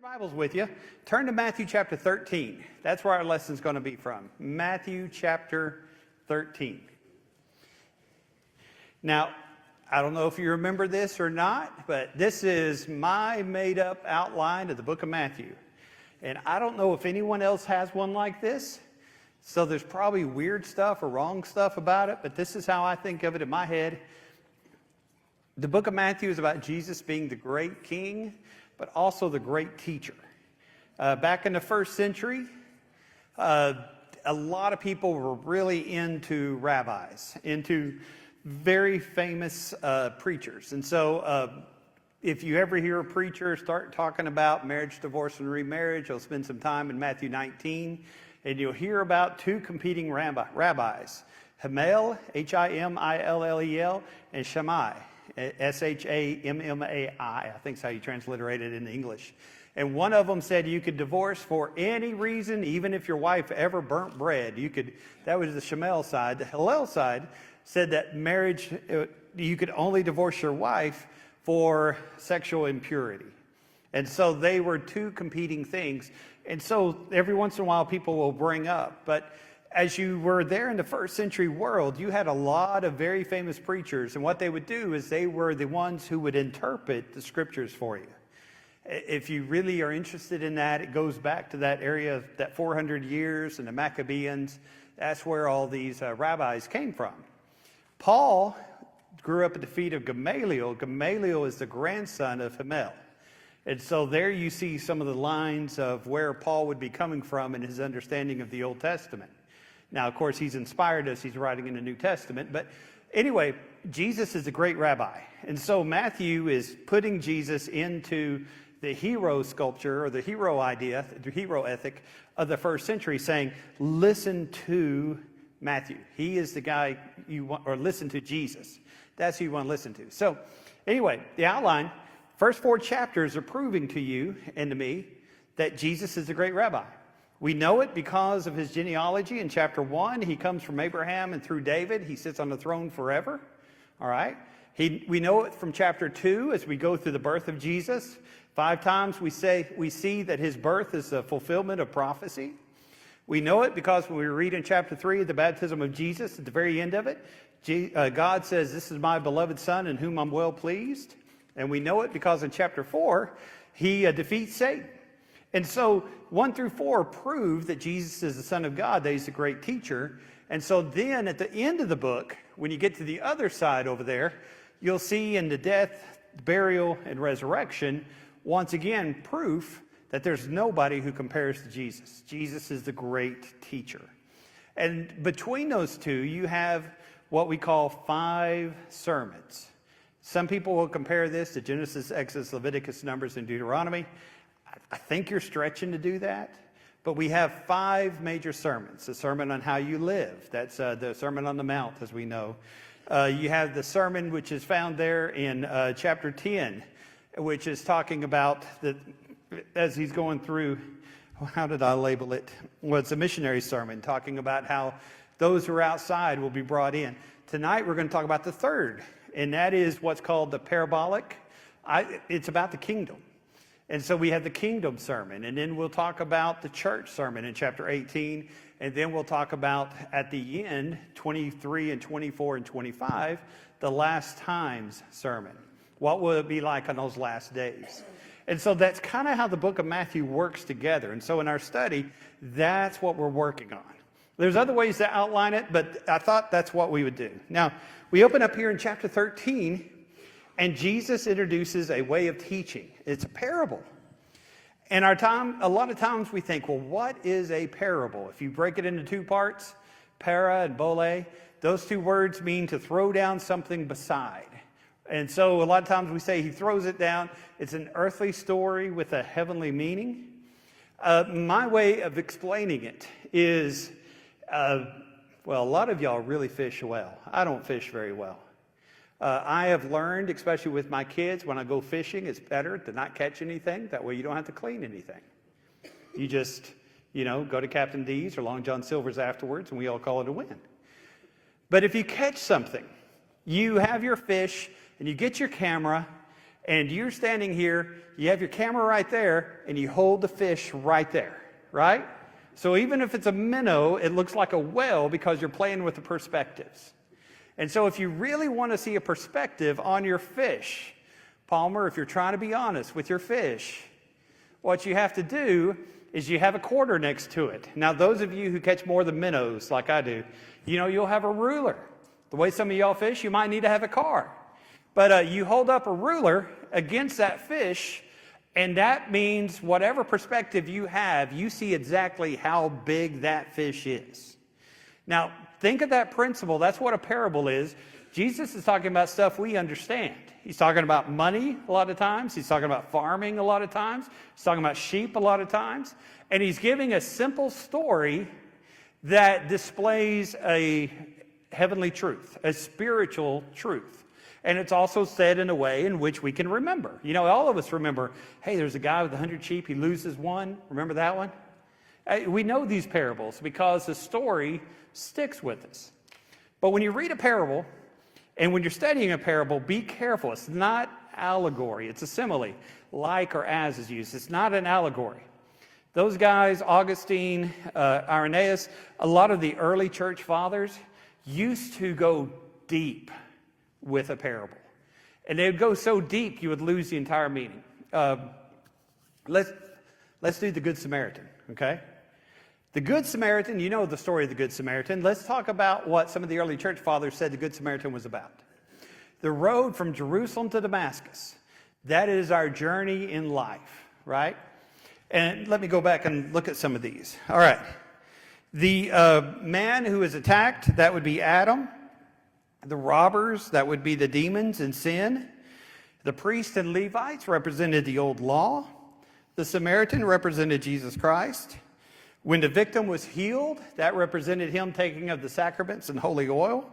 Your Bibles with you. Turn to Matthew chapter 13. That's where our lesson is going to be from. Matthew chapter 13. Now, I don't know if you remember this or not, but this is my made-up outline of the book of Matthew. And I don't know if anyone else has one like this. So there's probably weird stuff or wrong stuff about it, but this is how I think of it in my head. The book of Matthew is about Jesus being the great king, but also the great teacher. Back in the first century, a lot of people were really into rabbis, into very famous preachers. And so if you ever hear a preacher start talking about marriage, divorce, and remarriage, you'll spend some time in Matthew 19, and you'll hear about two competing rabbis, Hillel, H-I-M-I-L-L-E-L, and Shammai, S-H-A-M-M-A-I, I think is how you transliterate it in English. And one of them said you could divorce for any reason, even if your wife ever burnt bread. That was the Shammai side. The Hillel side said that marriage, you could only divorce your wife for sexual impurity. And so they were two competing things. And so every once in a while people will bring up, but as you were there in the first century world, you had a lot of very famous preachers, and what they would do is they were the ones who would interpret the scriptures for you. If you really are interested in that, it goes back to that area, that 400 years and the Maccabees. That's where all these rabbis came from. Paul grew up at the feet of Gamaliel. Gamaliel is the grandson of Hillel. And so there you see some of the lines of where Paul would be coming from in his understanding of the Old Testament. Now, of course, he's inspired as he's writing in the New Testament. But anyway, Jesus is a great rabbi. And so Matthew is putting Jesus into the hero sculpture or the hero idea, the hero ethic of the first century, saying, listen to Matthew. He is the guy you want, or listen to Jesus. That's who you want to listen to. So anyway, the outline, first 4 chapters are proving to you and to me that Jesus is a great rabbi. We know it because of his genealogy. In chapter 1, he comes from Abraham, and through David, he sits on the throne forever. All right? We know it from chapter 2 as we go through the birth of Jesus. 5 times we see that his birth is a fulfillment of prophecy. We know it because when we read in chapter 3, the baptism of Jesus, at the very end of it, God says, this is my beloved son in whom I'm well pleased. And we know it because in chapter 4, he defeats Satan. And so 1 through 4 prove that Jesus is the Son of God, that he's a great teacher. And so then at the end of the book, when you get to the other side over there, you'll see in the death, burial, and resurrection, once again, proof that there's nobody who compares to Jesus. Jesus is the great teacher. And between those two, you have what we call 5 sermons. Some people will compare this to Genesis, Exodus, Leviticus, Numbers, and Deuteronomy. I think you're stretching to do that. But we have 5 major sermons. The sermon on how you live. That's the Sermon on the Mount, as we know. You have the sermon which is found there in chapter 10, which is talking about, as he's going through, how did I label it? Well, it's a missionary sermon, talking about how those who are outside will be brought in. Tonight we're going to talk about the 3rd, and that is what's called the parabolic. It's about the kingdom. And so we have the kingdom sermon, and then we'll talk about the church sermon in chapter 18, and then we'll talk about, at the end, 23 and 24 and 25, the last times sermon. What will it be like on those last days? And so that's kind of how the book of Matthew works together. And so in our study, that's what we're working on. There's other ways to outline it, but I thought that's what we would do. Now, we open up here in chapter 13, and Jesus introduces a way of teaching. It's a parable. And a lot of times we think, well, what is a parable? If you break it into 2 parts, para and bole, those 2 words mean to throw down something beside. And so a lot of times we say he throws it down. It's an earthly story with a heavenly meaning. My way of explaining it is, well, a lot of y'all really fish well. I don't fish very well. I have learned, especially with my kids, when I go fishing, it's better to not catch anything. That way you don't have to clean anything. You just, go to Captain D's or Long John Silver's afterwards, and we all call it a win. But if you catch something, you have your fish, and you get your camera, and you're standing here, you have your camera right there, and you hold the fish right there, right? So even if it's a minnow, it looks like a whale because you're playing with the perspectives. And so if you really want to see a perspective on your fish, Palmer, if you're trying to be honest with your fish, what you have to do is you have a quarter next to it. Now, those of you who catch more than minnows like I do, you'll have a ruler. The way some of y'all fish, you might need to have a car. But you hold up a ruler against that fish, and that means whatever perspective you have, you see exactly how big that fish is. Now, think of that principle. That's what a parable is. Jesus is talking about stuff we understand. He's talking about money a lot of times. He's talking about farming a lot of times. He's talking about sheep a lot of times. And he's giving a simple story that displays a heavenly truth, a spiritual truth. And it's also said in a way in which we can remember. All of us remember, hey, there's a guy with 100 sheep. He loses one. Remember that one? We know these parables because the story sticks with us. But when you read a parable, and when you're studying a parable, be careful. It's not allegory. It's a simile. Like or as is used. It's not an allegory. Those guys, Augustine, Irenaeus, a lot of the early church fathers used to go deep with a parable. And they would go so deep you would lose the entire meaning. Let's do the Good Samaritan, okay? The Good Samaritan, you know the story of the Good Samaritan. Let's talk about what some of the early church fathers said the Good Samaritan was about. The road from Jerusalem to Damascus. That is our journey in life, right? And let me go back and look at some of these. All right. The man who is attacked, that would be Adam. The robbers, that would be the demons and sin. The priests and Levites represented the old law. The Samaritan represented Jesus Christ. When the victim was healed, that represented him taking of the sacraments and holy oil.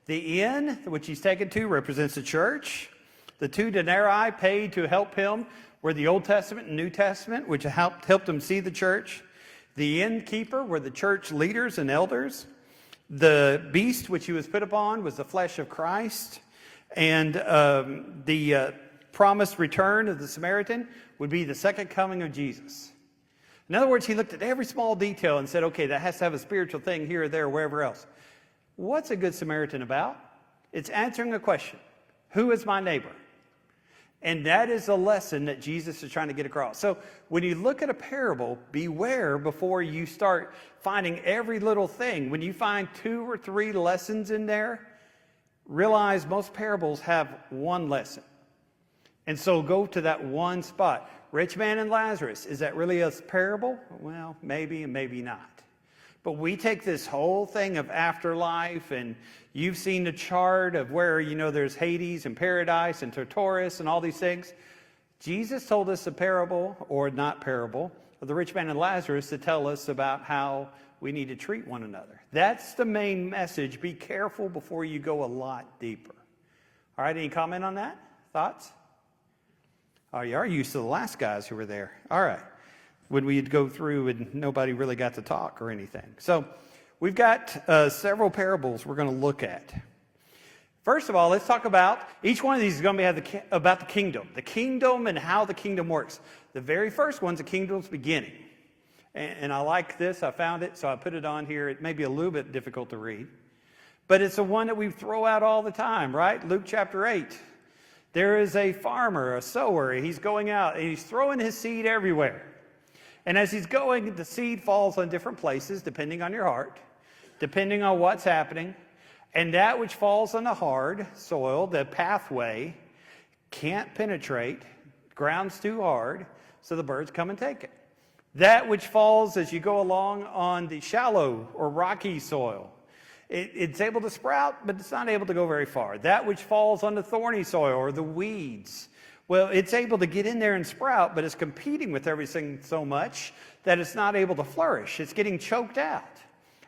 The inn, which he's taken to, represents the church. The 2 denarii paid to help him were the Old Testament and New Testament, which helped him see the church. The innkeeper were the church leaders and elders. The beast which he was put upon was the flesh of Christ. And the promised return of the Samaritan would be the second coming of Jesus. In other words, he looked at every small detail and said, okay, that has to have a spiritual thing here or there or wherever else. What's a Good Samaritan about? It's answering a question. Who is my neighbor? And that is a lesson that Jesus is trying to get across. So when you look at a parable, beware before you start finding every little thing. When you find 2 or 3 lessons in there, realize most parables have one lesson. And so go to that one spot. Rich man and Lazarus, is that really a parable? Well, maybe and maybe not. But we take this whole thing of afterlife, and you've seen the chart of where, there's Hades and paradise and Tartarus and all these things. Jesus told us a parable, or not parable, of the rich man and Lazarus to tell us about how we need to treat one another. That's the main message. Be careful before you go a lot deeper. All right, any comment on that? Thoughts? Oh, you are used to the last guys who were there. All right. When we'd go through and nobody really got to talk or anything. So we've got several parables we're going to look at. First of all, let's talk about, each one of these is going to be about the kingdom and how the kingdom works. The very first one's the kingdom's beginning. And I like this. I found it, so I put it on here. It may be a little bit difficult to read. But it's the one that we throw out all the time, right? Luke chapter 8. There is a farmer, a sower. He's going out and he's throwing his seed everywhere. And as he's going, the seed falls on different places, depending on your heart, depending on what's happening. And that which falls on the hard soil, the pathway, can't penetrate. Ground's too hard, so the birds come and take it. That which falls as you go along on the shallow or rocky soil, it's able to sprout, but it's not able to go very far. That which falls on the thorny soil or the weeds, well, it's able to get in there and sprout, but it's competing with everything so much that it's not able to flourish. It's getting choked out.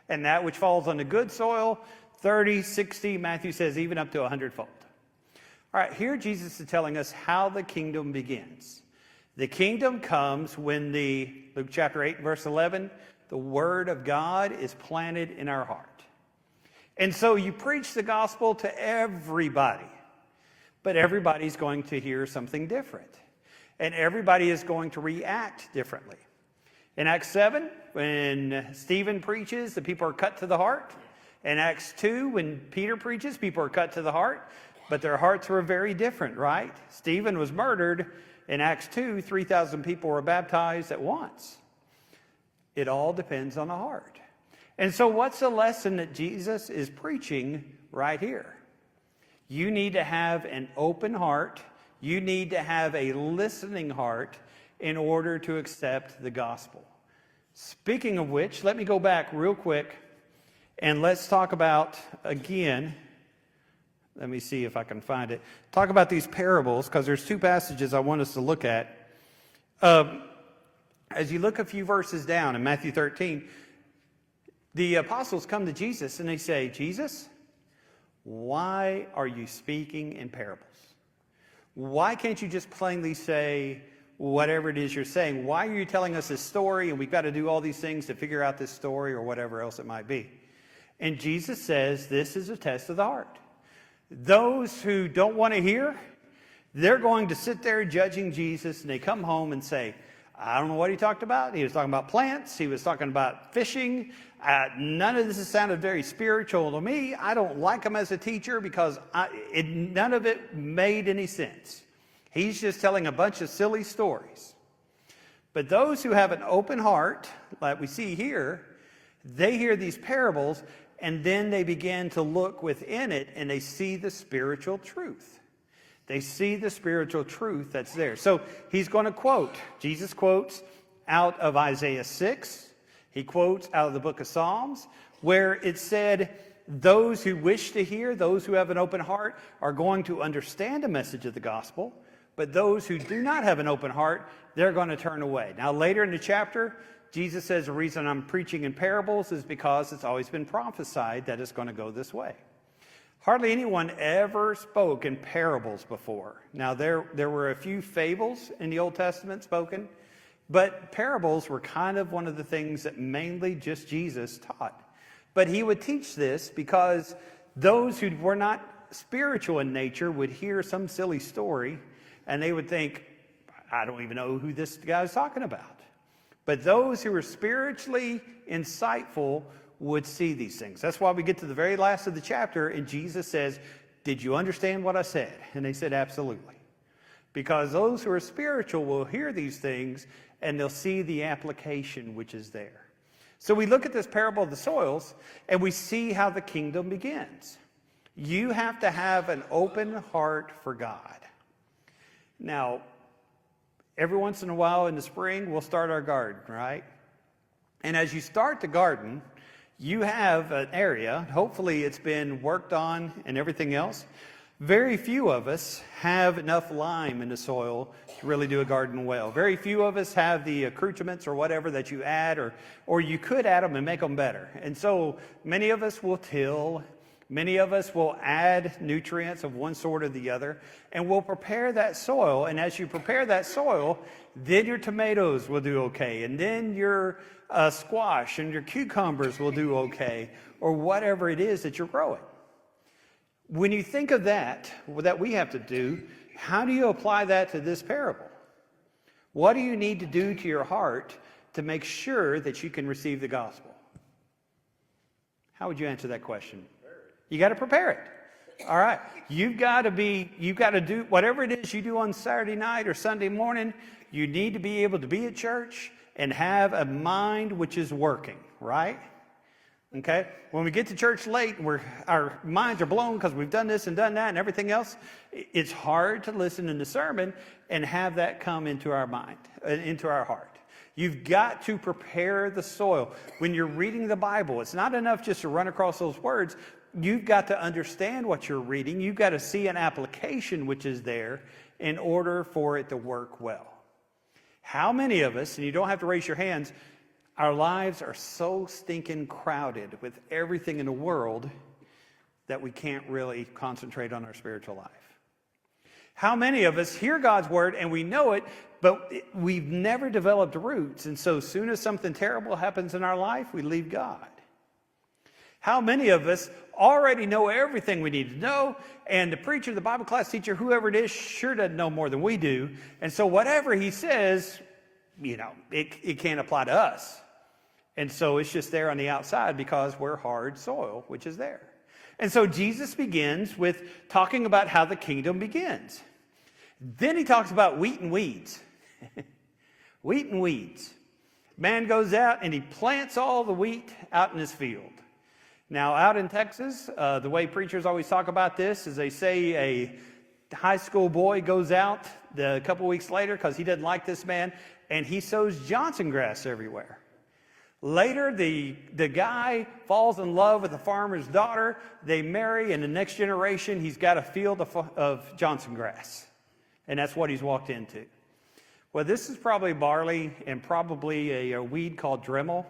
And that which falls on the good soil, 30, 60, Matthew says even up to 100-fold. All right, here Jesus is telling us how the kingdom begins. The kingdom comes when Luke chapter 8, verse 11, the word of God is planted in our heart. And so you preach the gospel to everybody. but everybody's going to hear something different. And everybody is going to react differently. In Acts 7, when Stephen preaches, the people are cut to the heart. In Acts 2, when Peter preaches, people are cut to the heart. But their hearts were very different, right? Stephen was murdered. In Acts 2, 3,000 people were baptized at once. It all depends on the heart. And so what's the lesson that Jesus is preaching right here? You need to have an open heart. You need to have a listening heart in order to accept the gospel. Speaking of which, let me go back real quick and let's talk about, again, let me see if I can find it. Talk about these parables, because there's two passages I want us to look at. As you look a few verses down in Matthew 13, the apostles come to Jesus and they say, Jesus, why are you speaking in parables? Why can't you just plainly say whatever it is you're saying? Why are you telling us this story and we've got to do all these things to figure out this story or whatever else it might be? And Jesus says this is a test of the heart. Those who don't want to hear, they're going to sit there judging Jesus, and they come home and say, I don't know what he talked about. He was talking about plants. He was talking about fishing. None of this sounded very spiritual to me. I don't like him as a teacher because none of it made any sense. He's just telling a bunch of silly stories. But those who have an open heart, like we see here, they hear these parables, and then they begin to look within it, and they see the spiritual truth. They see the spiritual truth that's there. So he's going to quote. Jesus quotes out of Isaiah 6. He quotes out of the book of Psalms, where it said, those who wish to hear, those who have an open heart, are going to understand the message of the gospel. But those who do not have an open heart, they're going to turn away. Now, later in the chapter, Jesus says the reason I'm preaching in parables is because it's always been prophesied that it's going to go this way. Hardly anyone ever spoke in parables before. Now, there were a few fables in the Old Testament spoken, but parables were kind of one of the things that mainly just Jesus taught. But he would teach this because those who were not spiritual in nature would hear some silly story, and they would think, I don't even know who this guy's talking about. But those who were spiritually insightful would see these things. That's why we get to the very last of the chapter, and Jesus says, did you understand what I said? And they said, absolutely. Because those who are spiritual will hear these things, and they'll see the application which is there. So we look at this parable of the soils, and we see how the kingdom begins. You have to have an open heart for God. Now, every once in a while in the spring, we'll start our garden, right? And as you start the garden, you have an area, hopefully it's been worked on and everything else. Very few of us have enough lime in the soil to really do a garden well. Very few of us have the accoutrements or whatever that you add, or you could add them and make them better. And so many of us will till. Many of us will add nutrients of one sort or the other, and we'll prepare that soil. And as you prepare that soil, then your tomatoes will do okay, and then your squash and your cucumbers will do okay, or whatever it is that you're growing. When you think of that we have to do, how do you apply that to this parable? What do you need to do to your heart to make sure that you can receive the gospel? How would you answer that question? You got to prepare it. All right. You've got to do whatever it is you do on Saturday night or Sunday morning. You need to be able to be at church and have a mind which is working, right? Okay? When we get to church late and our minds are blown because we've done this and done that and everything else, it's hard to listen in the sermon and have that come into our mind, into our heart. You've got to prepare the soil. When you're reading the Bible, it's not enough just to run across those words. You've got to understand what you're reading. You've got to see an application which is there in order for it to work well. How many of us, and you don't have to raise your hands, our lives are so stinking crowded with everything in the world that we can't really concentrate on our spiritual life? How many of us hear God's word and we know it, but we've never developed roots, and so as soon as something terrible happens in our life, we leave God? How many of us already know everything we need to know, and the preacher, the Bible class teacher, whoever it is, sure doesn't know more than we do. And so whatever he says, it can't apply to us. And so it's just there on the outside because we're hard soil, which is there. And so Jesus begins with talking about how the kingdom begins. Then he talks about wheat and weeds. Wheat and weeds. Man goes out and he plants all the wheat out in his field. Now, out in Texas, the way preachers always talk about this is they say a high school boy goes out a couple weeks later because he doesn't like this man, and he sows Johnson grass everywhere. Later, the guy falls in love with the farmer's daughter. They marry, and the next generation, he's got a field of Johnson grass. And that's what he's walked into. Well, this is probably barley and probably a weed called Dremel.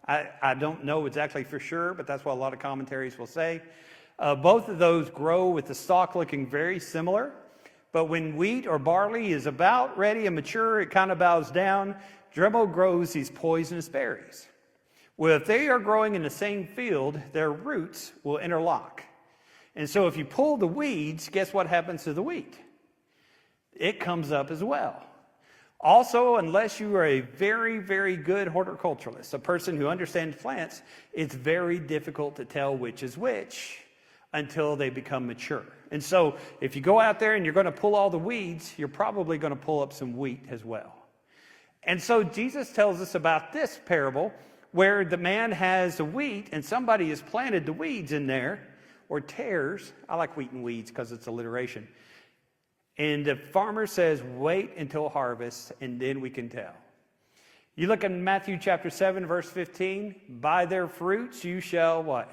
I don't know exactly for sure, but that's what a lot of commentaries will say. Both of those grow with the stalk looking very similar. But when wheat or barley is about ready and mature, it kind of bows down. Dremel grows these poisonous berries. Well, if they are growing in the same field, their roots will interlock. And so if you pull the weeds, guess what happens to the wheat? It comes up as well. Also, unless you are a very, very good horticulturalist, a person who understands plants, it's very difficult to tell which is which until they become mature. And so if you go out there and you're going to pull all the weeds, you're probably going to pull up some wheat as well. And so Jesus tells us about this parable where the man has the wheat and somebody has planted the weeds in there, or tares. I like wheat and weeds because it's alliteration. And the farmer says, wait until harvest, and then we can tell. You look in Matthew chapter 7, verse 15. By their fruits you shall what?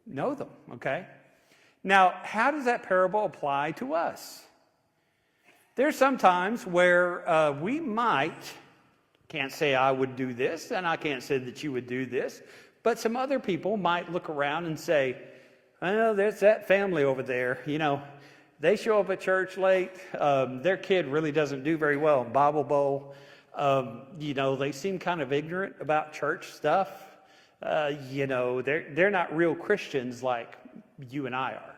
Know them, okay? Now, how does that parable apply to us? There's some times where we can't say I would do this, and I can't say that you would do this, but some other people might look around and say, oh, there's that family over there, they show up at church late. Their kid really doesn't do very well in Bible Bowl. They seem kind of ignorant about church stuff. They're not real Christians like you and I are.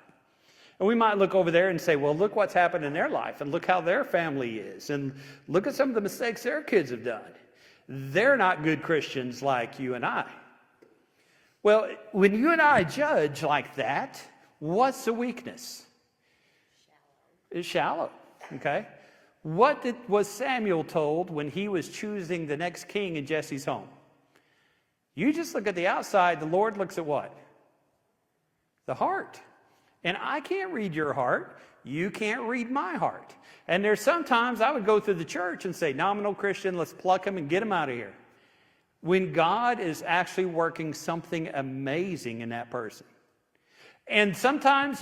And we might look over there and say, well, look what's happened in their life, and look how their family is, and look at some of the mistakes their kids have done. They're not good Christians like you and I. Well, when you and I judge like that, what's the weakness? Is shallow, okay? What was Samuel told when he was choosing the next king in Jesse's home? You just look at the outside, the Lord looks at what? The heart. And I can't read your heart. You can't read my heart. And there's sometimes I would go through the church and say, nominal Christian, let's pluck him and get him out of here. When God is actually working something amazing in that person. And sometimes,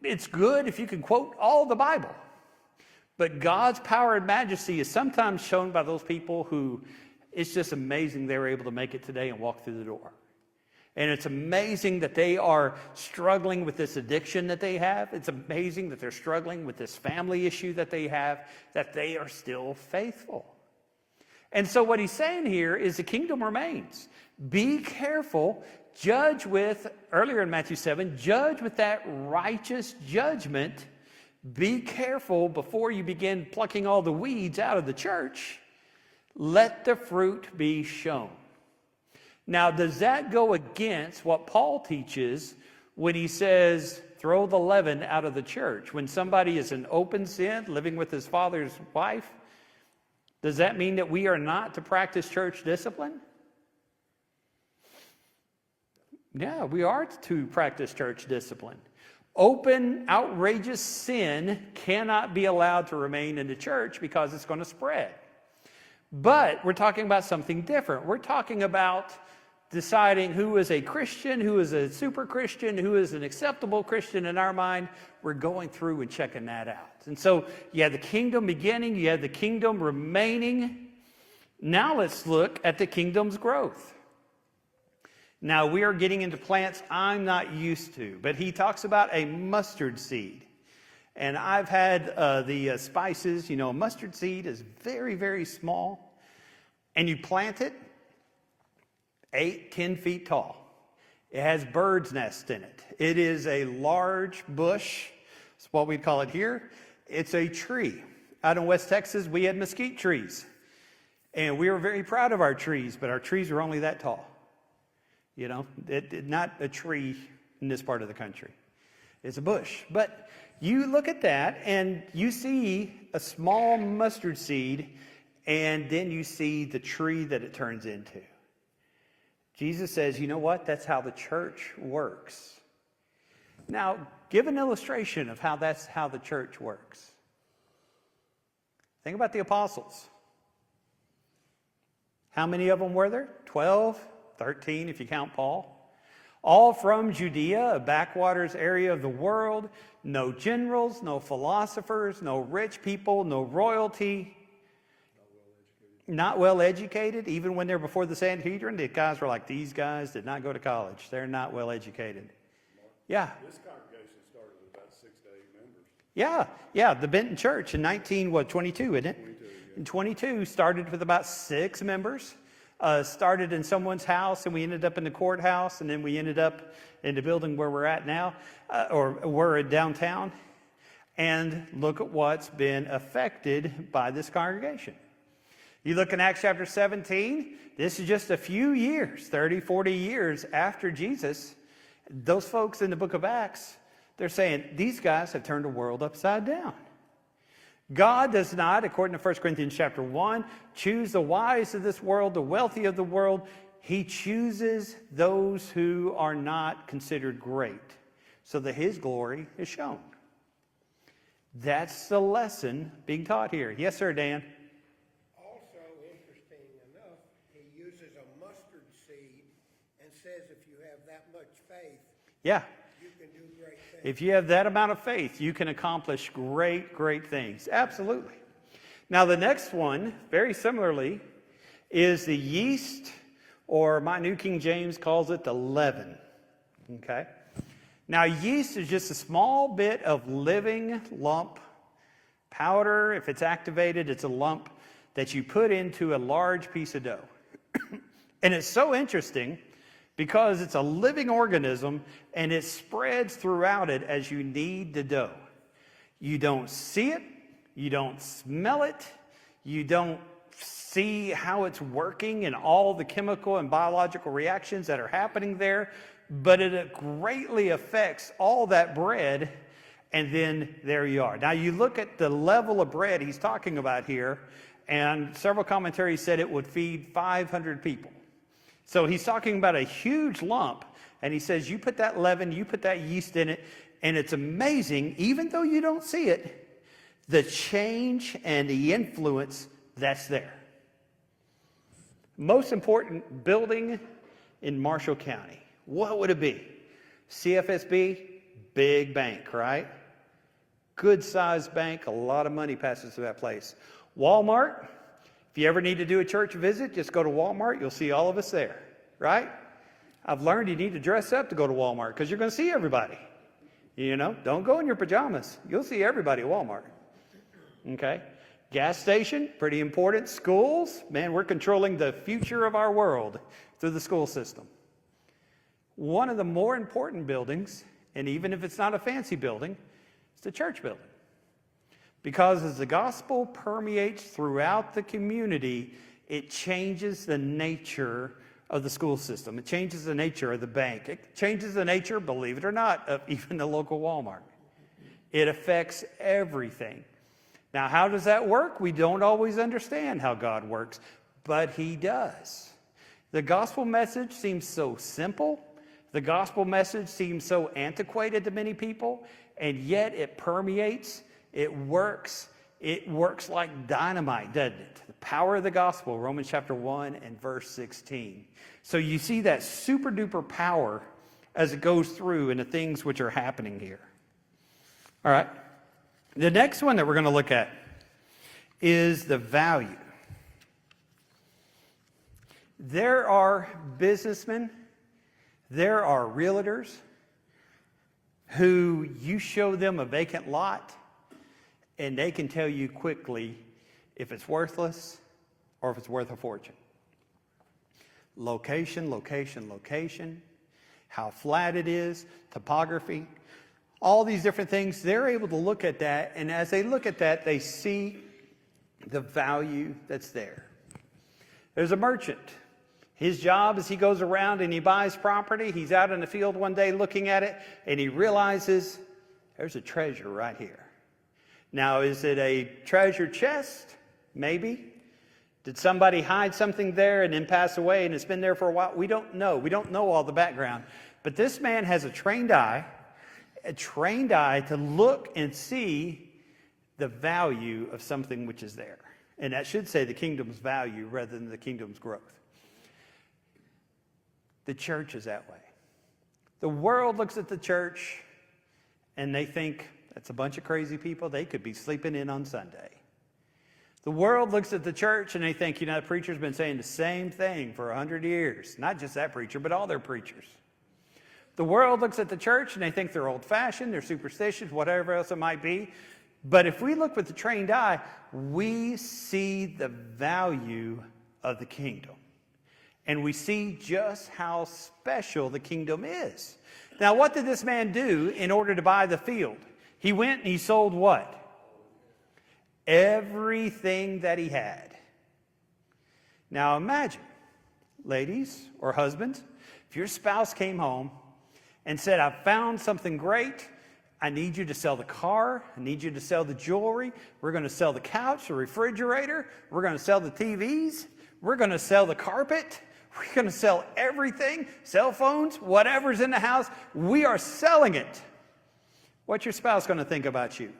it's good if you can quote all the Bible. But God's power and majesty is sometimes shown by those people who it's just amazing they were able to make it today and walk through the door. And it's amazing that they are struggling with this addiction that they have. It's amazing that they're struggling with this family issue that they have, that they are still faithful. And so what he's saying here is the kingdom remains. Be careful. Judge with, earlier in Matthew 7, judge with that righteous judgment. Be careful before you begin plucking all the weeds out of the church. Let the fruit be shown. Now, does that go against what Paul teaches when he says, throw the leaven out of the church? When somebody is in open sin, living with his father's wife, does that mean that we are not to practice church discipline? Yeah, we are to practice church discipline. Open, outrageous sin cannot be allowed to remain in the church because it's going to spread. But we're talking about something different. We're talking about deciding who is a Christian, who is a super Christian, who is an acceptable Christian in our mind. We're going through and checking that out. And so you have the kingdom beginning, you have the kingdom remaining. Now let's look at the kingdom's growth. Now we are getting into plants I'm not used to, but he talks about a mustard seed. And I've had the spices, a mustard seed is very, very small. And you plant it 8, 10 feet tall. It has birds' nests in it. It is a large bush. It's what we call it here. It's a tree. Out in West Texas, we had mesquite trees. And we were very proud of our trees, but our trees were only that tall. You know, not a tree in this part of the country. It's a bush. But you look at that and you see a small mustard seed, and then you see the tree that it turns into. Jesus says, you know what? That's how the church works. Now, give an illustration of how that's how the church works. Think about the apostles. How many of them were there? 12, 13 if you count Paul. All from Judea, a backwaters area of the world. No generals, no philosophers, no rich people, no royalty. Not well educated. Even when they're before the Sanhedrin, the guys were like, these guys did not go to college. They're not well educated. Yeah. This congregation started with about 6 to 8 members. Yeah. The Benton Church in 22, isn't it? 22, yeah. In 22, started with about 6 members. Started in someone's house, and we ended up in the courthouse, and then we ended up in the building where we're at now, or we're in downtown. And look at what's been affected by this congregation. You look in Acts chapter 17, this is just a few years, 30, 40 years after Jesus. Those folks in the book of Acts, they're saying, these guys have turned the world upside down. God does not, according to 1 Corinthians chapter 1, choose the wise of this world, the wealthy of the world. He chooses those who are not considered great, so that his glory is shown. That's the lesson being taught here. Yes, sir, Dan? Also, interesting enough, he uses a mustard seed and says if you have that much faith, yeah, you can do great things. if you have that amount of faith, you can accomplish great, great things. Absolutely. Now, the next one, very similarly, is the yeast, or my New King James calls it the leaven. Okay? Now, yeast is just a small bit of living lump powder. If it's activated, it's a lump that you put into a large piece of dough. And it's so interesting because it's a living organism and it spreads throughout it as you knead the dough. You don't see it, you don't smell it, you don't see how it's working and all the chemical and biological reactions that are happening there, but it greatly affects all that bread, and then there you are. Now you look at the level of bread he's talking about here, and several commentaries said it would feed 500 people. So he's talking about a huge lump, and he says you put that leaven, you put that yeast in it, and it's amazing, even though you don't see it, the change and the influence that's there. Most important building in Marshall County. What would it be? CFSB, big bank, right? Good sized bank, a lot of money passes through that place. Walmart, if you ever need to do a church visit, just go to Walmart, you'll see all of us there, right? I've learned you need to dress up to go to Walmart because you're going to see everybody. You know, don't go in your pajamas. You'll see everybody at Walmart. Okay? Gas station, pretty important. Schools, man, we're controlling the future of our world through the school system. One of the more important buildings, and even if it's not a fancy building, it's the church building. Because as the gospel permeates throughout the community, it changes the nature of the school system. It changes the nature of the bank. It changes the nature, believe it or not, of even the local Walmart. It affects everything. Now, how does that work? We don't always understand how God works, but he does. The gospel message seems so simple. The gospel message seems so antiquated to many people, and yet it permeates. It works like dynamite, doesn't it? The power of the gospel, Romans chapter 1 and verse 16. So you see that super duper power as it goes through in the things which are happening here. All right. The next one that we're going to look at is the value. There are businessmen, there are realtors who you show them a vacant lot and they can tell you quickly if it's worthless or if it's worth a fortune. Location, location, location. how flat it is, topography, all these different things. They're able to look at that, and as they look at that, they see the value that's there. There's a merchant. His job is he goes around and he buys property. He's out in the field one day looking at it, and he realizes there's a treasure right here. Now, is it a treasure chest? Maybe. Did somebody hide something there and then pass away and it's been there for a while? We don't know. We don't know all the background. But this man has a trained eye to look and see the value of something which is there. And that should say the kingdom's value rather than the kingdom's growth. The church is that way. The world looks at the church and they think that's a bunch of crazy people. They could be sleeping in on Sunday. The world looks at the church and they think, the preacher's been saying the same thing for 100 years. Not just that preacher, but all their preachers. The world looks at the church and they think they're old-fashioned, they're superstitious, whatever else it might be. But if we look with the trained eye, we see the value of the kingdom. And we see just how special the kingdom is. Now, what did this man do in order to buy the field? He went and he sold what? Everything that he had. Now imagine, ladies or husbands, if your spouse came home and said, I found something great. I need you to sell the car. I need you to sell the jewelry. We're going to sell the couch, the refrigerator. We're going to sell the TVs. We're going to sell the carpet. We're going to sell everything, cell phones, whatever's in the house. We are selling it. What's your spouse going to think about you?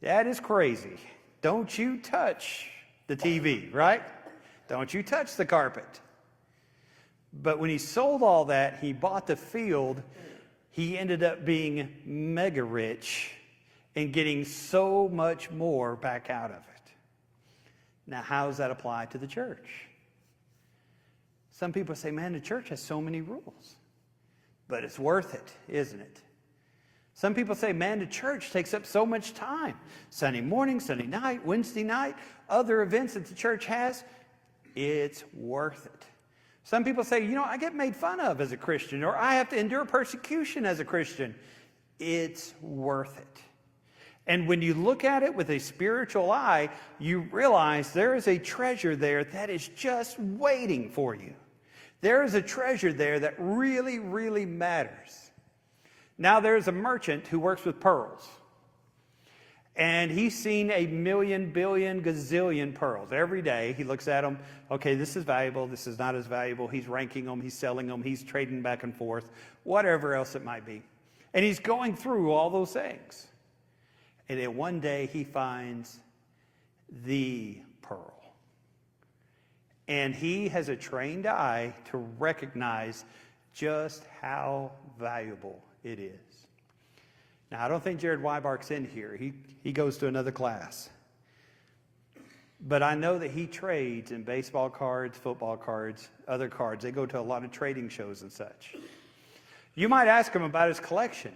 That is crazy. Don't you touch the TV, right? Don't you touch the carpet. But when he sold all that, he bought the field, he ended up being mega rich and getting so much more back out of it. Now, how does that apply to the church? Some people say, man, the church has so many rules. But it's worth it, isn't it? Some people say, man, the church takes up so much time. Sunday morning, Sunday night, Wednesday night, other events that the church has, it's worth it. Some people say, I get made fun of as a Christian, or I have to endure persecution as a Christian. It's worth it. And when you look at it with a spiritual eye, you realize there is a treasure there that is just waiting for you. There is a treasure there that really, really matters. Now there's a merchant who works with pearls. And he's seen 1,000,000, billion, gazillion pearls. Every day he looks at them. Okay, this is valuable. This is not as valuable. He's ranking them. He's selling them. He's trading back and forth. Whatever else it might be. And he's going through all those things. And then one day he finds the pearl. And he has a trained eye to recognize just how valuable it is. Now, I don't think Jared Weibark's in here. He goes to another class. But I know that he trades in baseball cards, football cards, other cards. They go to a lot of trading shows and such. You might ask him about his collection.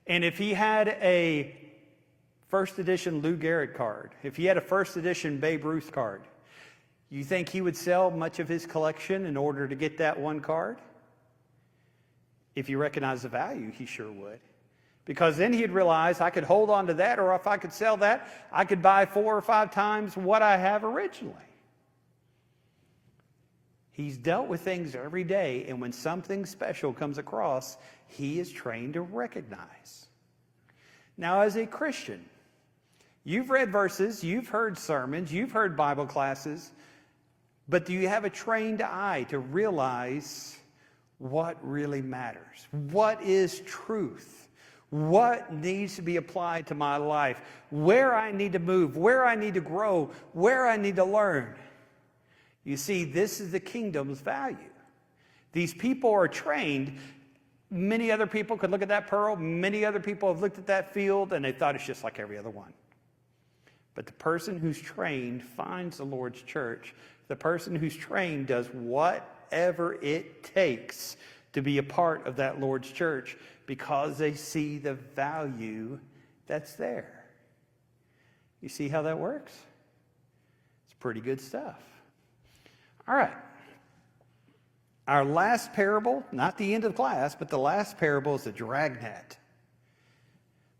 And if he had a first edition Lou Gehrig card, if he had a first edition Babe Ruth card, you think he would sell much of his collection in order to get that one card? If you recognize the value, he sure would. Because then he'd realize I could hold on to that, or if I could sell that, I could buy 4 or 5 times what I have originally. He's dealt with things every day, and when something special comes across, he is trained to recognize. Now, as a Christian, you've read verses, you've heard sermons, you've heard Bible classes, but do you have a trained eye to realize what really matters? What is truth? What needs to be applied to my life? Where I need to move, where I need to grow, where I need to learn. You see, this is the kingdom's value. These people are trained. Many other people could look at that pearl. Many other people have looked at that field and they thought it's just like every other one. But the person who's trained finds the Lord's church. The person who's trained does whatever it takes to be a part of that Lord's church because they see the value that's there. You see how that works? It's pretty good stuff. All right. Our last parable, not the end of class, but the last parable is the dragnet.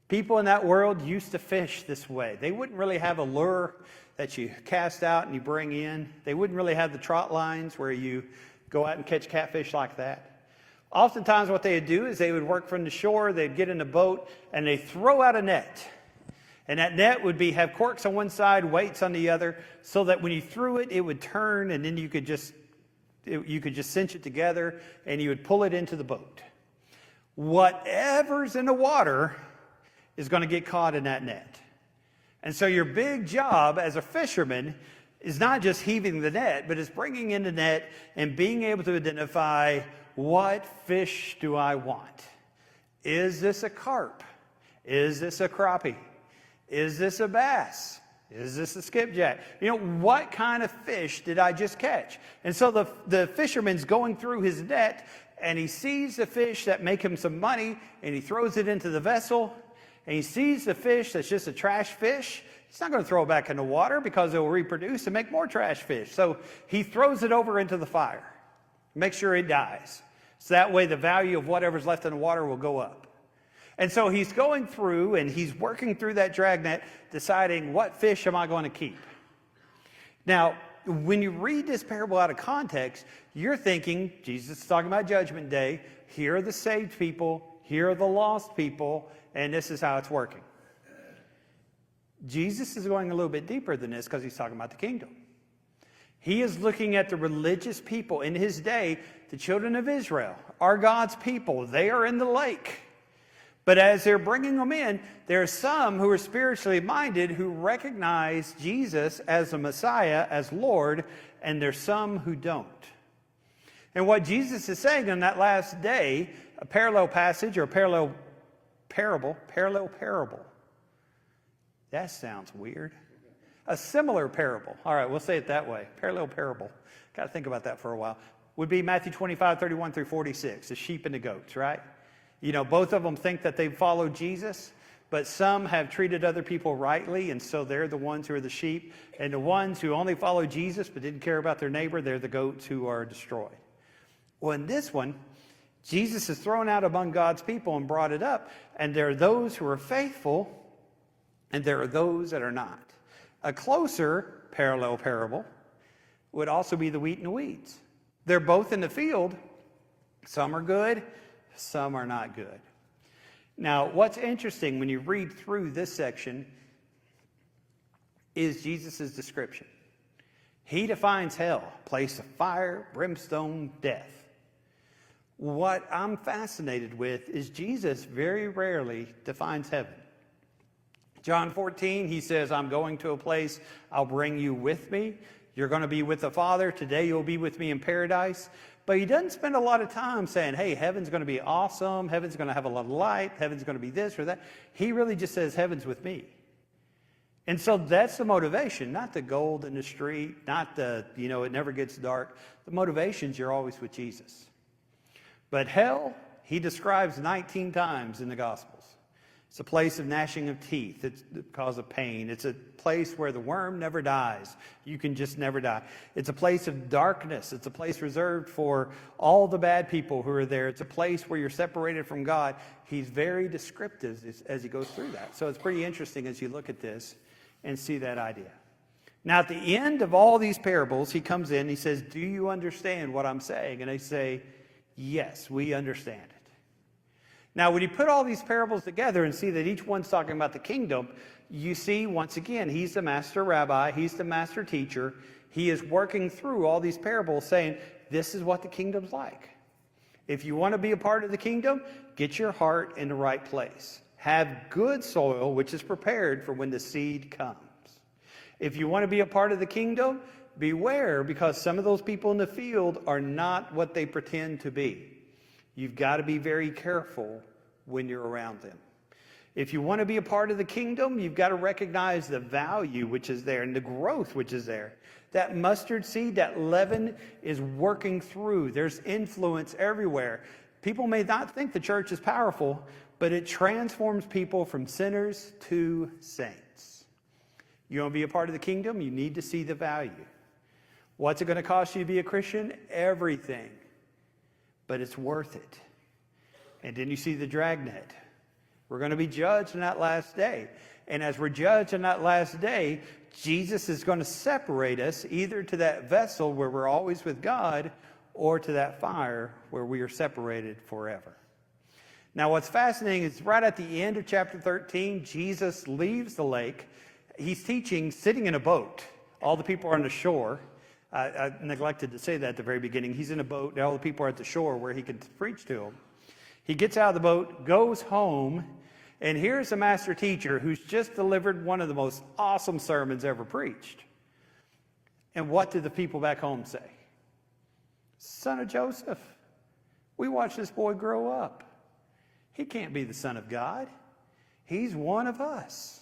People in that world used to fish this way. They wouldn't really have a lure that you cast out and you bring in. They wouldn't really have the trot lines where you go out and catch catfish like that. Oftentimes what they would do is they would work from the shore, they'd get in a boat, and they throw out a net. And that net would have corks on one side, weights on the other, so that when you threw it, it would turn, and then you could just cinch it together, and you would pull it into the boat. Whatever's in the water is going to get caught in that net. And so your big job as a fisherman is not just heaving the net, but it's bringing in the net and being able to identify, what fish do I want? Is this a carp? Is this a crappie? Is this a bass? Is this a skipjack? What kind of fish did I just catch? And so the fisherman's going through his net, and he sees the fish that make him some money, and he throws it into the vessel, and he sees the fish that's just a trash fish. He's not going to throw it back in the water because it will reproduce and make more trash fish. So he throws it over into the fire, make sure it dies. So that way the value of whatever's left in the water will go up. And so he's going through and he's working through that dragnet, deciding, what fish am I going to keep? Now, when you read this parable out of context, you're thinking, Jesus is talking about Judgment Day. Here are the saved people. Here are the lost people. And this is how it's working. Jesus is going a little bit deeper than this because he's talking about the kingdom. He is looking at the religious people in his day. The children of Israel are God's people. They are in the lake. But as they're bringing them in, there are some who are spiritually minded who recognize Jesus as the Messiah, as Lord, and there's some who don't. And what Jesus is saying on that last day, a parallel passage or a parallel parable. That sounds weird. A similar parable. All right, we'll say it that way. Parallel parable. Got to think about that for a while. Would be Matthew 25, 31 through 46, the sheep and the goats, right? Both of them think that they've followed Jesus, but some have treated other people rightly, and so they're the ones who are the sheep. And the ones who only follow Jesus but didn't care about their neighbor, they're the goats who are destroyed. Well, in this one, Jesus is thrown out among God's people and brought it up, and there are those who are faithful, and there are those that are not. A closer parallel parable would also be the wheat and the weeds. They're both in the field. Some are good, some are not good. Now, what's interesting when you read through this section is Jesus' description. He defines hell, a place of fire, brimstone, death. What I'm fascinated with is Jesus very rarely defines heaven. John 14, he says, I'm going to a place, I'll bring you with me. You're going to be with the Father. Today you'll be with me in paradise. But he doesn't spend a lot of time saying, hey, heaven's going to be awesome. Heaven's going to have a lot of light. Heaven's going to be this or that. He really just says, heaven's with me. And so that's the motivation, not the gold in the street, not the, it never gets dark. The motivation's you're always with Jesus. But hell, he describes 19 times in the Gospels. It's a place of gnashing of teeth. It's because of pain. It's a place where the worm never dies. You can just never die. It's a place of darkness. It's a place reserved for all the bad people who are there. It's a place where you're separated from God. He's very descriptive as he goes through that. So it's pretty interesting as you look at this and see that idea. Now, at the end of all these parables, he comes in and he says, do you understand what I'm saying? And they say, yes, we understand it. Now, when you put all these parables together and see that each one's talking about the kingdom, you see, once again, he's the master rabbi, he's the master teacher. He is working through all these parables saying, this is what the kingdom's like. If you want to be a part of the kingdom, get your heart in the right place. Have good soil, which is prepared for when the seed comes. If you want to be a part of the kingdom, beware, because some of those people in the field are not what they pretend to be. You've got to be very careful when you're around them. If you want to be a part of the kingdom, you've got to recognize the value which is there and the growth which is there. That mustard seed, that leaven is working through. There's influence everywhere. People may not think the church is powerful, but it transforms people from sinners to saints. You want to be a part of the kingdom? You need to see the value. What's it going to cost you to be a Christian? Everything. but it's worth it. And then you see the dragnet. We're going to be judged in that last day. And as we're judged in that last day, Jesus is going to separate us either to that vessel where we're always with God or to that fire where we are separated forever. Now, what's fascinating is right at the end of chapter 13, Jesus leaves the lake. He's teaching sitting in a boat. All the people are on the shore. I neglected to say that at the very beginning. He's in a boat, and all the people are at the shore where he can preach to them. He gets out of the boat, goes home, and here's a master teacher who's just delivered one of the most awesome sermons ever preached. And what did the people back home say? Son of Joseph, we watched this boy grow up. He can't be the Son of God. He's one of us.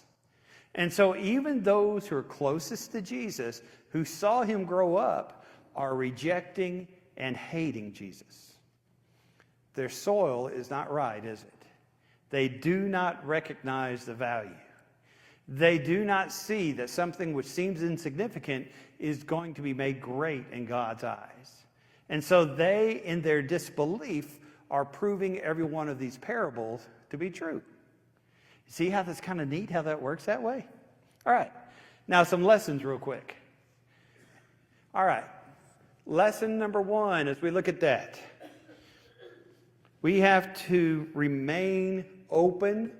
And so even those who are closest to Jesus, who saw him grow up, are rejecting and hating Jesus. Their soil is not right, is it? They do not recognize the value. They do not see that something which seems insignificant is going to be made great in God's eyes. And so they, in their disbelief, are proving every one of these parables to be true. See how that's kind of neat, how that works that way? All right. Now some lessons real quick. All right. Lesson number 1, as we look at that, we have to remain open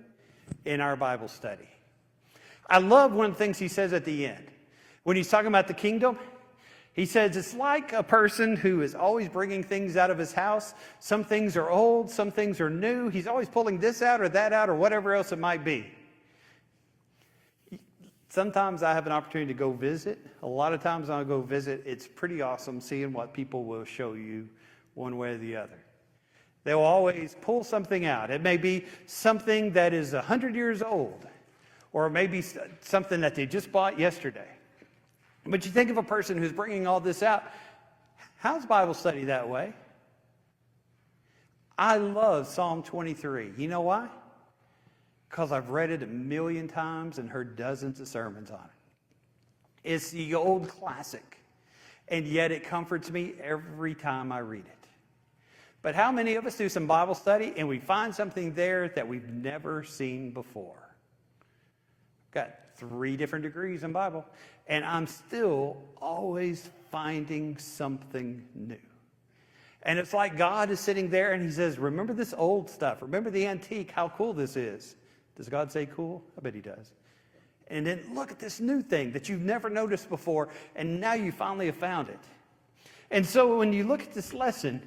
in our Bible study. I love one of the things he says at the end. When he's talking about the kingdom, he says it's like a person who is always bringing things out of his house. Some things are old, some things are new. He's always pulling this out or that out or whatever else it might be. Sometimes I have an opportunity to go visit. A lot of times when I go visit, it's pretty awesome seeing what people will show you one way or the other. They'll always pull something out. It may be something that is 100 years old, or maybe something that they just bought yesterday. But you think of a person who's bringing all this out. How's Bible study that way? I love Psalm 23. You know why? Because I've read it 1,000,000 times and heard dozens of sermons on it. It's the old classic, and yet it comforts me every time I read it. But how many of us do some Bible study and we find something there that we've never seen before? Got 3 different degrees in Bible, and I'm still always finding something new. And it's like God is sitting there and he says, remember this old stuff. Remember the antique, how cool this is. Does God say cool? I bet he does. And then look at this new thing that you've never noticed before, and now you finally have found it. And so when you look at this lesson,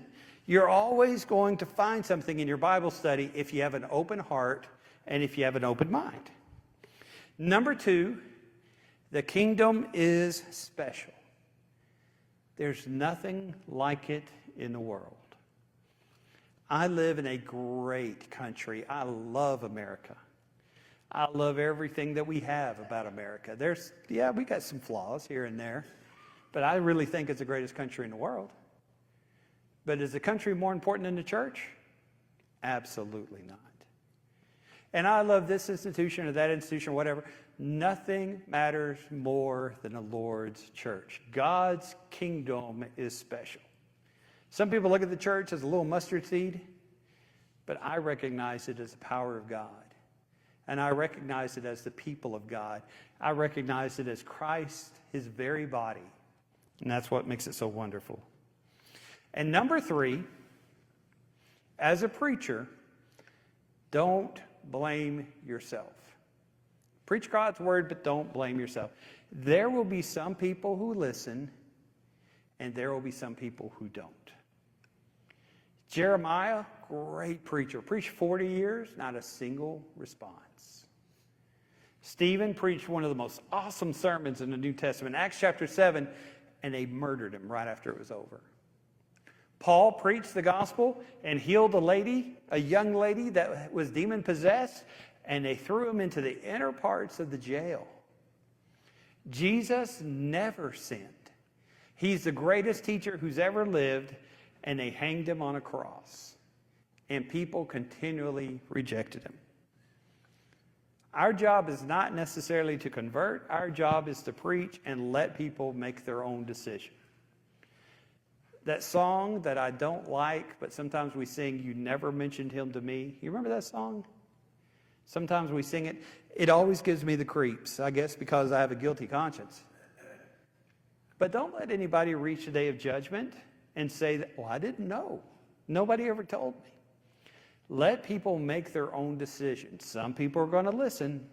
you're always going to find something in your Bible study if you have an open heart and if you have an open mind. Number 2, the kingdom is special. There's nothing like it in the world. I live in a great country. I love America. I love everything that we have about America. We got some flaws here and there, but I really think it's the greatest country in the world. But is the country more important than the church? Absolutely not. And I love this institution or that institution or whatever. Nothing matters more than the Lord's church. God's kingdom is special. Some people look at the church as a little mustard seed, but I recognize it as the power of God. And I recognize it as the people of God. I recognize it as Christ, his very body. And that's what makes it so wonderful. And number 3, as a preacher, don't blame yourself. Preach God's word, but don't blame yourself. There will be some people who listen, and there will be some people who don't. Jeremiah, great preacher, preached 40 years, not a single response. Stephen preached one of the most awesome sermons in the New Testament, Acts chapter 7, and they murdered him right after it was over. Paul preached the gospel and healed a young lady that was demon-possessed, and they threw him into the inner parts of the jail. Jesus never sinned. He's the greatest teacher who's ever lived, and they hanged him on a cross. And people continually rejected him. Our job is not necessarily to convert. Our job is to preach and let people make their own decision. That song that I don't like, but sometimes we sing, "You Never Mentioned Him to Me." You remember that song? Sometimes we sing it. It always gives me the creeps, I guess because I have a guilty conscience. But don't let anybody reach the day of judgment and say that, "Well, I didn't know. Nobody ever told me." Let people make their own decisions. Some people are going to listen,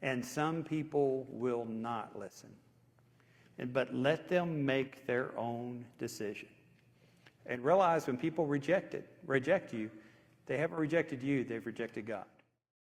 and some people will not listen. But let them make their own decision. And realize when people reject you, they haven't rejected you, they've rejected God.